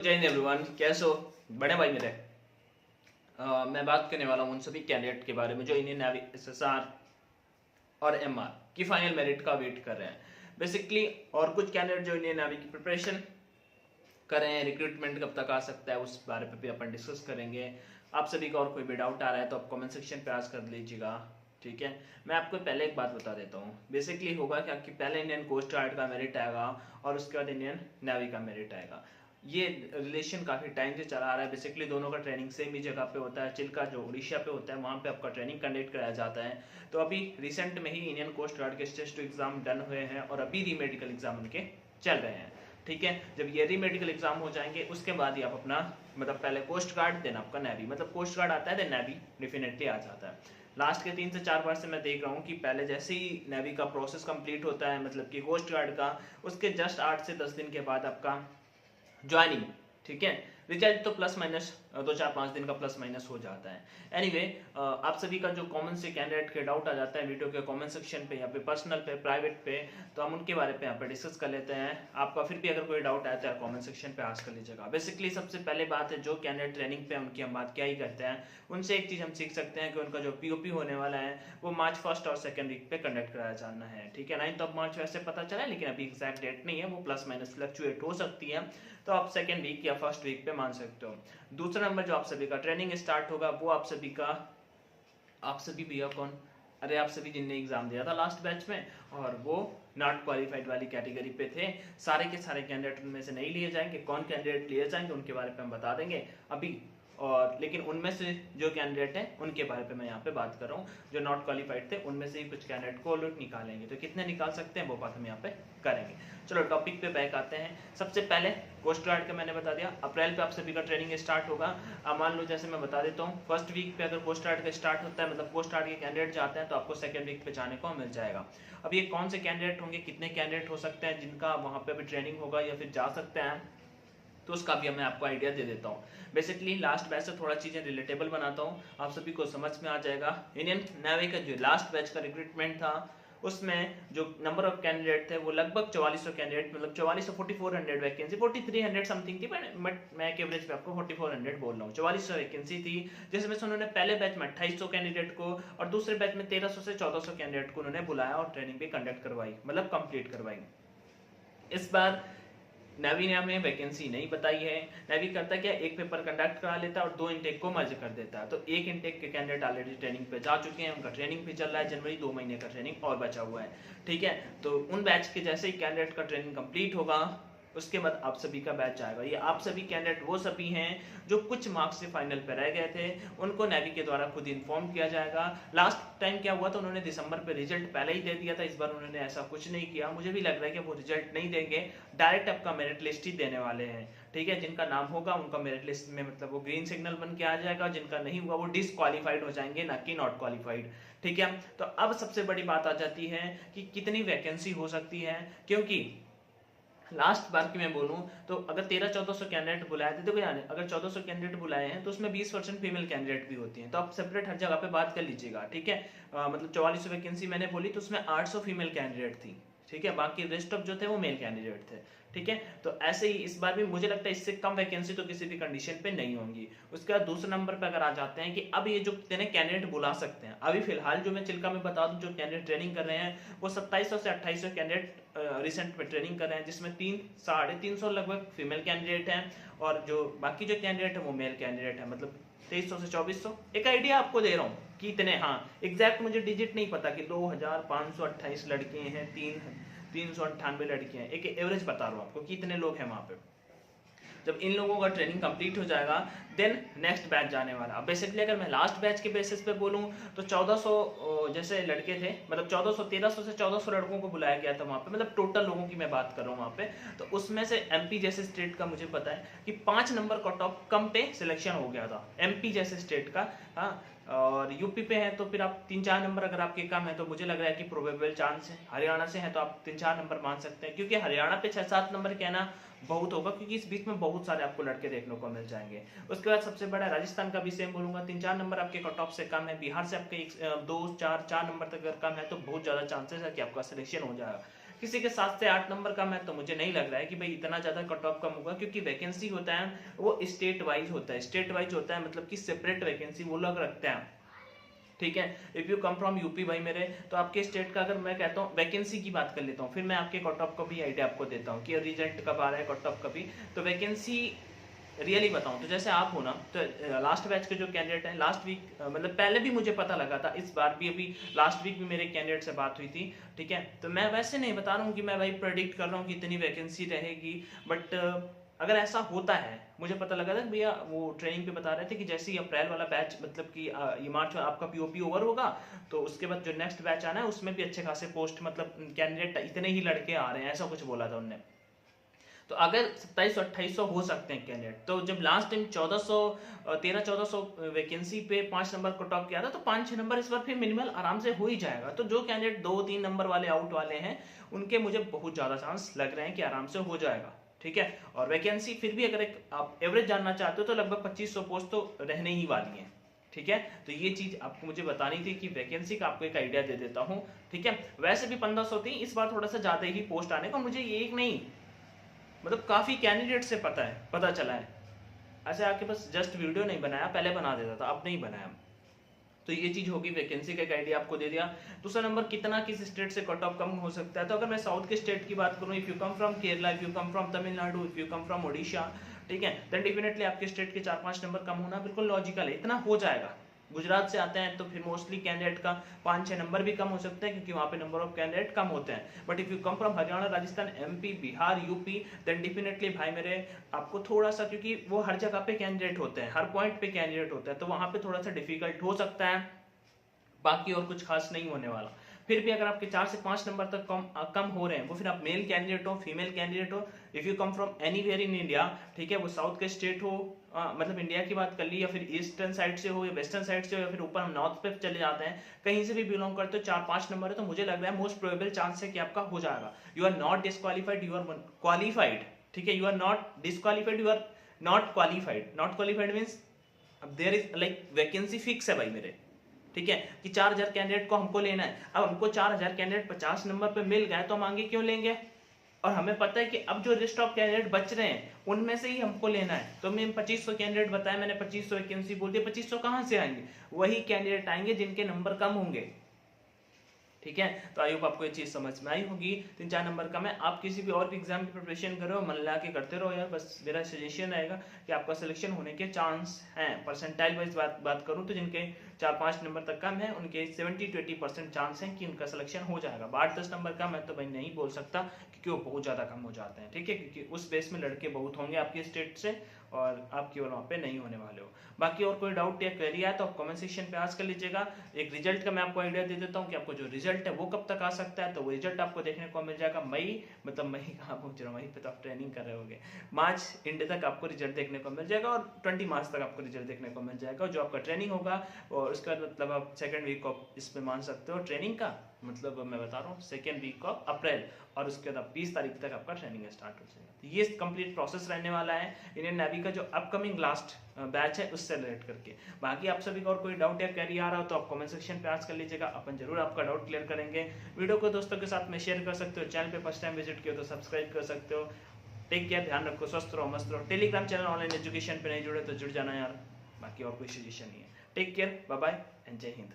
जय हिंद एवरीवन, कैसे हो बड़े भाई मेरे। मैं बात करने वाला हूँ उन सभी कैंडिडेट के बारे में जो इंडियन नेवी, एसएसआर और एमआर की फाइनल मेरिट का वेट कर रहे हैं बेसिकली। और कुछ कैंडिडेट जो इंडियन नेवी की प्रिपरेशन कर रहे हैं, रिक्रूटमेंट कब तक आ सकता है उस बारे पे भी अपन डिस्कस करेंगे। आप सभी का और कोई भी डाउट आ रहा है तो आप कमेंट सेक्शन पे आस्क कर लीजिएगा, ठीक है। मैं आपको पहले एक बात बता देता हूँ। बेसिकली होगा क्या कि पहले इंडियन कोस्ट गार्ड का मेरिट आएगा और उसके बाद इंडियन नेवी का मेरिट आएगा। ये रिलेशन काफ़ी टाइम से चला आ रहा है। बेसिकली दोनों का ट्रेनिंग सेम ही जगह पे होता है। चिल्का जो उड़ीसा पे होता है वहाँ पे आपका ट्रेनिंग कंडक्ट कराया जाता है। तो अभी रिसेंट में ही इंडियन कोस्ट गार्ड के स्टेज 2 एग्जाम डन हुए हैं और अभी री मेडिकल एग्जाम उनके चल रहे हैं, ठीक है। जब ये री मेडिकल एग्जाम हो जाएंगे उसके बाद ही आप अपना पहले कोस्ट गार्ड देना आपका नेवी, कोस्ट गार्ड आता है देन नेवी डेफिनेटली आ जाता है। लास्ट के 3 से 4 बार से मैं देख रहा हूँ कि पहले जैसे ही नेवी का प्रोसेस कंप्लीट होता है कि कोस्ट गार्ड का, उसके जस्ट 8 से 10 दिन के बाद आपका ज्वाइनिंग, ठीक है। रिजल्ट तो प्लस माइनस 2-4-5 दिन का प्लस माइनस हो जाता है। एनीवे आप सभी का जो कॉमन से कैंडिडेट के डाउट आ जाता है वीडियो के कमेंट सेक्शन पे या पे पर्सनल पे प्राइवेट पे, तो हम उनके बारे पे यहाँ पे डिस्कस कर लेते हैं। आपका फिर भी अगर कोई डाउट आता है कमेंट सेक्शन पे आस्क कर लीजिएगा। बेसिकली सबसे पहले बात है जो कैंडिडेट ट्रेनिंग पे उनकी हम बात क्या ही करते हैं, उनसे एक चीज़ हम सीख सकते हैं कि उनका जो पीओपी होने वाला है वो मार्च 1 और 2 वीक पे कंडक्ट कराया जाना है, ठीक है। 9 मार्च वैसे पता चला है लेकिन अभी एग्जैक्ट डेट नहीं है, वो प्लस माइनस फ्लक्चुएट हो सकती है। तो आप 2 वीक या 1 वीक पे मान सकते हो। दूसरा नंबर जो आप सभी का ट्रेनिंग स्टार्ट होगा वो आप सभी भैया कौन, अरे आप सभी जिनने एग्जाम दिया था लास्ट बैच में और वो नॉट क्वालिफाइड वाली कैटेगरी पे थे, सारे के सारे कैंडिडेट उनमें से नहीं लिए जाएंगे। कौन कैंडिडेट लिए जाएंगे उनके बारे में हम बता देंगे अभी। और लेकिन उनमें से जो कैंडिडेट हैं उनके बारे में मैं यहाँ पे बात कर रहा हूँ। जो नॉट क्वालिफाइड थे उनमें से ही कुछ कैंडिडेट को लोग निकालेंगे, तो कितने निकाल सकते हैं वो बात हम यहाँ पे करेंगे। चलो टॉपिक पे बैक आते हैं। सबसे पहले कोस्ट गार्ड का मैंने बता दिया, अप्रैल पे आप सभी का ट्रेनिंग स्टार्ट होगा। मान लो जैसे मैं बता देता हूँ, 1 वीक पे अगर कोस्ट गार्ड का स्टार्ट होता है, कोस्ट गार्ड के कैंडिडेट जाते हैं तो आपको 2 वीक पे जाने को मिल जाएगा। अब ये कौन से कैंडिडेट होंगे, कितने कैंडिडेट हो सकते हैं जिनका वहाँ पे अभी ट्रेनिंग होगा या फिर जा सकते हैं, तो उसका भी मैं आपको आइडिया दे देता हूँ। बेसिकली लास्ट बैच से थोड़ा चीज़ें रिलेटेबल बनाता हूँ, आप सभी को समझ में आ जाएगा। इंडियन नेवी का जो लास्ट बैच का रिक्रूटमेंट था उसमें जो नंबर ऑफ कैंडिडेट थे वो लगभग 4400 कैंडिडेट, 4400 वैकेंसी, 4300 समथिंग थी, बट मैं एक एवरेज पे आपको 4400 बोल रहा हूँ। 4400 वैकेंसी थी जिसमें से उन्होंने पहले बैच में 2800 कैंडिडेट को और दूसरे बैच में 1300 से 1400 कैंडिडेट को उन्होंने बुलाया और ट्रेनिंग भी कंडक्ट करवाई, कंप्लीट करवाई। इस बार नेवी ने हमें वैकेंसी नहीं बताई है। नेवी करता क्या, एक पेपर कंडक्ट करा लेता है और 2 इंटेक को मर्ज कर देता है। तो एक इंटेक के कैंडिडेट ऑलरेडी ट्रेनिंग पे जा चुके हैं, उनका ट्रेनिंग भी चल रहा है जनवरी, 2 महीने का ट्रेनिंग और बचा हुआ है, ठीक है। तो उन बैच के जैसे ही कैंडिडेट का ट्रेनिंग कंप्लीट होगा उसके बाद आप सभी का बैच आएगा। ये आप सभी कैंडिडेट वो सभी हैं जो कुछ मार्क्स से फाइनल पे रह गए थे, उनको नेवी के द्वारा खुद इन्फॉर्म किया जाएगा। लास्ट टाइम क्या हुआ था, उन्होंने दिसंबर पे रिजल्ट पहले ही दे दिया था। इस बार उन्होंने ऐसा कुछ नहीं किया। मुझे भी लग रहा है कि वो रिजल्ट नहीं देंगे, डायरेक्ट आपका मेरिट लिस्ट ही देने वाले हैं, ठीक है। जिनका नाम होगा उनका मेरिट लिस्ट में वो ग्रीन सिग्नल बन के आ जाएगा, जिनका नहीं हुआ वो डिसक्वालीफाइड हो जाएंगे, ना कि नॉट क्वालिफाइड, ठीक है। तो अब सबसे बड़ी बात आ जाती है कि कितनी वैकेंसी हो सकती है, क्योंकि लास्ट बार की मैं बोलूं तो अगर 1300-1400 कैंडिडेट बुलाए थे, देखो यार अगर 1400 कैंडिडेट बुलाए हैं तो उसमें 20% फीमेल कैंडिडेट भी होती हैं, तो आप सेपरेट हर जगह पे बात कर लीजिएगा, ठीक है। 4400 वैकेंसी मैंने बोली तो उसमें 800 फीमेल कैंडिडेट थी, ठीक है। बाकी रेस्ट ऑफ जो थे वो मेल कैंडिडेट थे, ठीक है। तो ऐसे ही इस बार भी मुझे लगता है इससे कम वैकेंसी तो किसी भी कंडीशन पे नहीं होंगी। उसके बाद दूसरे नंबर पे अगर आ जाते हैं कि अब ये जो कितने कैंडिडेट बुला सकते हैं, अभी फिलहाल जो मैं चिल्का में बता दूं जो कैंडिडेट ट्रेनिंग कर रहे हैं वो 2700 से 2800 कैंडिडेट रिसेंट में ट्रेनिंग कर रहे हैं, जिसमें 300-350 लगभग फीमेल कैंडिडेट हैं और जो बाकी जो कैंडिडेट है वो मेल कैंडिडेट है, 2300 से 2400। एक आइडिया आपको दे रहा हूँ कि इतने, हाँ एग्जैक्ट मुझे डिजिट नहीं पता कि 2528 लड़के हैं, 398 लड़कियां हैं, एक एवरेज बता रहा हूँ आपको कि इतने लोग हैं वहां पे। जब इन लोगों का ट्रेनिंग कंप्लीट हो जाएगा देन नेक्स्ट बैच जाने वाला। अब बेसिकली अगर मैं लास्ट बैच के बेसिस पे बोलूं तो 1400 जैसे लड़के थे, 1300 से 1400 लड़कों को बुलाया गया था वहां पे, टोटल लोगों की मैं बात कर रहा हूँ वहां पे। तो उसमें से एमपी जैसे स्टेट का मुझे पता है कि 5 नंबर कट ऑफ कम पे सिलेक्शन हो गया था, एमपी जैसे स्टेट का, हाँ। और यूपी पे है तो फिर आप 3-4 नंबर अगर आपके कम है तो मुझे लग रहा है कि प्रोबेबल चांस है। हरियाणा से है तो आप 3-4 नंबर मान सकते हैं, क्योंकि हरियाणा पे 6-7 नंबर कहना बहुत होगा, क्योंकि इस बीच में बहुत सारे आपको लड़के देखने को मिल जाएंगे। उसके बाद सबसे बड़ा राजस्थान का भी सेम बोलूंगा, 3-4 नंबर आपके कट ऑफ से कम है। बिहार से आपके 2-4 नंबर तक अगर कम है तो बहुत ज्यादा चांसेस है कि आपका सिलेक्शन हो जाएगा, किसी के 7 से 8 नंबर कम है तो मुझे नहीं लग रहा है कि भाई इतना ज्यादा कट ऑफ कम होगा, क्योंकि वैकेंसी होता है वो स्टेट वाइज होता है। स्टेट वाइज होता है मतलब कि सेपरेट वैकेंसी वो लोग रखते हैं, ठीक है। If you come from UP भाई मेरे, तो आपके स्टेट का अगर मैं कहता हूँ वैकेंसी की बात कर लेता हूँ, फिर मैं आपके कट ऑफ का भी आइडिया आपको देता हूँ कि रिजल्ट कब आ रहा है कट ऑफ का भी। तो वैकेंसी रियली बताऊं तो जैसे आप हो ना, तो लास्ट बैच के जो कैंडिडेट हैं लास्ट वीक, मतलब पहले भी मुझे पता लगा था, इस बार भी अभी लास्ट वीक भी मेरे कैंडिडेट से बात हुई थी, ठीक है। तो मैं वैसे नहीं बता रहा हूँ कि मैं भाई प्रेडिक्ट कर रहा हूँ कि इतनी वैकेंसी रहेगी, बट अगर ऐसा होता है, मुझे पता लगा था भैया वो ट्रेनिंग पे बता रहे थे कि जैसे ही अप्रैल वाला बैच, मतलब कि ये मार्च में आपका पीओपी ओवर होगा, तो उसके बाद जो नेक्स्ट बैच आना है उसमें भी अच्छे खासे पोस्ट, मतलब कैंडिडेट इतने ही लड़के आ रहे हैं, ऐसा कुछ बोला था उनने। तो अगर 2700-2800 हो सकते हैं कैंडिडेट, तो जब लास्ट टाइम 1400 वैकेंसी पे 5 नंबर कट ऑफ किया था, तो 5-6 नंबर इस बार फिर मिनिमल आराम से हो ही जाएगा। तो जो कैंडिडेट 2-3 नंबर वाले आउट वाले हैं, उनके मुझे बहुत ज्यादा चांस लग रहे हैं कि आराम से हो जाएगा, ठीक है। और वैकेंसी फिर भी अगर एक आप एवरेज जानना चाहते हो तो लगभग 2500 पोस्ट तो रहने ही वाली है, ठीक है। तो ये चीज आपको मुझे बतानी थी कि वैकेंसी का आपको एक आइडिया दे देता हूँ, ठीक है। वैसे भी 1500 थी, इस बार थोड़ा सा ज्यादा ही पोस्ट आने का, मुझे ये एक नहीं मतलब काफी कैंडिडेट से पता चला है। ऐसे आके बस जस्ट वीडियो नहीं बनाया, पहले बना देता था, अब नहीं बनाया। तो ये चीज होगी, वैकेंसी का एक आइडिया आपको दे दिया। दूसरा नंबर, कितना किस स्टेट से कट ऑफ कम हो सकता है। तो अगर मैं साउथ के स्टेट की बात करूं, if you come from Kerala, if you come from Tamil Nadu, if you come from Odisha, ठीक है, देन डेफिनेटली आपके स्टेट के 4-5 नंबर कम होना बिल्कुल लॉजिकल है, इतना हो जाएगा। गुजरात से आते हैं तो फिर मोस्टली कैंडिडेट का 5-6 नंबर भी कम हो सकते हैं, क्योंकि वहां पे नंबर ऑफ कैंडिडेट कम होते हैं। But if you come from Haryana, Rajasthan, MP, Bihar, UP, then definitely भाई मेरे आपको थोड़ा सा, क्योंकि वो हर जगह पे कैंडिडेट होते हैं, हर पॉइंट पे कैंडिडेट होता है, तो वहां पे थोड़ा सा डिफिकल्ट हो सकता है, बाकी और कुछ खास नहीं होने वाला। फिर भी अगर आपके 4 से 5 नंबर तक कम हो रहे हैं, वो फिर आप मेल कैंडिडेट हो, फीमेल कैंडिडेट हो, if you come from anywhere in India, ठीक है, वो साउथ के स्टेट हो, मतलब इंडिया की बात कर ली, या फिर ईस्टर्न साइड से हो या वेस्टर्न साइड से हो, या फिर ऊपर हम नॉर्थ पे चले जाते हैं, कहीं से भी बिलोंग करते हो, 4-5 नंबर है, तो मुझे लग रहा है मोस्ट प्रोबेबल चांस है कि आपका हो जाएगा। You are not disqualified, you are qualified, ठीक है। You are not disqualified, you are not qualified. Not qualified means अब there is like vacancy fix है भाई मेरे, ठीक है, कि 4000 कैंडिडेट को हमको लेना है। अब हमको 4000 कैंडिडेट 50 नंबर पे मिल गए तो हम आगे क्यों लेंगे, और हमें पता है कि अब जो लिस्ट ऑफ कैंडिडेट बच रहे हैं उनमें से ही हमको लेना है। तो मैं 2500 कैंडिडेट बताया मैंने, 2500 वैकेंसी बोल दिया, 2500 कहां से आएंगे, वही कैंडिडेट आएंगे जिनके नंबर कम होंगे, ठीक है। तो आई होप आपको ये चीज समझ में आई होगी। 3-4 नंबर कम है, आप किसी भी और भी एग्जाम की प्रिपरेशन करो, मन लगा के करते रहो यार, बस मेरा सजेशन रहेगा कि आपका सिलेक्शन होने के चांस हैं। परसेंटाइल वाइज बात करूं तो जिनके 4-5 नंबर तक कम है, उनके 70-80% चांस है कि उनका सिलेक्शन हो जाएगा। 8-10 नंबर कम है तो भाई नहीं बोल सकता, क्योंकि वो बहुत ज्यादा कम हो जाते हैं, ठीक है, क्योंकि उस बेस में लड़के बहुत होंगे आपके स्टेट से, और आप केवल वहाँ पे नहीं होने वाले हो। बाकी और कोई डाउट या क्वेरी है तो आप कमेंट सेक्शन पे आस्क कर लीजिएगा। एक रिजल्ट का मैं आपको आइडिया दे देता हूँ कि आपको जो रिजल्ट है वो कब तक आ सकता है। तो वो रिजल्ट आपको देखने को मिल जाएगा मई, मतलब मई कहाँ पहुंच रहा हूँ, मई पे तो आप ट्रेनिंग कर रहे होगे, मार्च एंड तक आपको रिजल्ट देखने को मिल जाएगा, और 20 मार्च तक आपको रिजल्ट देखने को मिल जाएगा। जो आपका ट्रेनिंग होगा, और उसका मतलब आप 2nd वीक ऑफ इसमें मान सकते हो ट्रेनिंग का, मतलब मैं बता रहा हूँ 2nd वीक ऑफ अप्रैल, और उसके बाद 20 तारीख तक आपका ट्रेनिंग स्टार्ट हो जाएगा। तो ये कंप्लीट प्रोसेस रहने वाला है इंडियन नेवी का जो अपकमिंग लास्ट बैच है उससे रिलेट करके। बाकी आप सभी का और कोई डाउट या क्वेरी आ रहा हो तो आप कमेंट सेक्शन पे आस्क कर लीजिएगा, अपन जरूर आपका डाउट क्लियर करेंगे। वीडियो को दोस्तों के साथ में शेयर कर सकते हो, चैनल पे फर्स्ट टाइम विजिट किया तो सब्सक्राइब कर सकते हो। टेक केयर, ध्यान रखो, स्वस्थ रहो, मस्त रहो। टेलीग्राम चैनल ऑनलाइन एजुकेशन पे नहीं जुड़े तो जुड़ जाना यार, बाकी और कोई सजेशन नहीं है। Take care, bye bye and जय हिंद।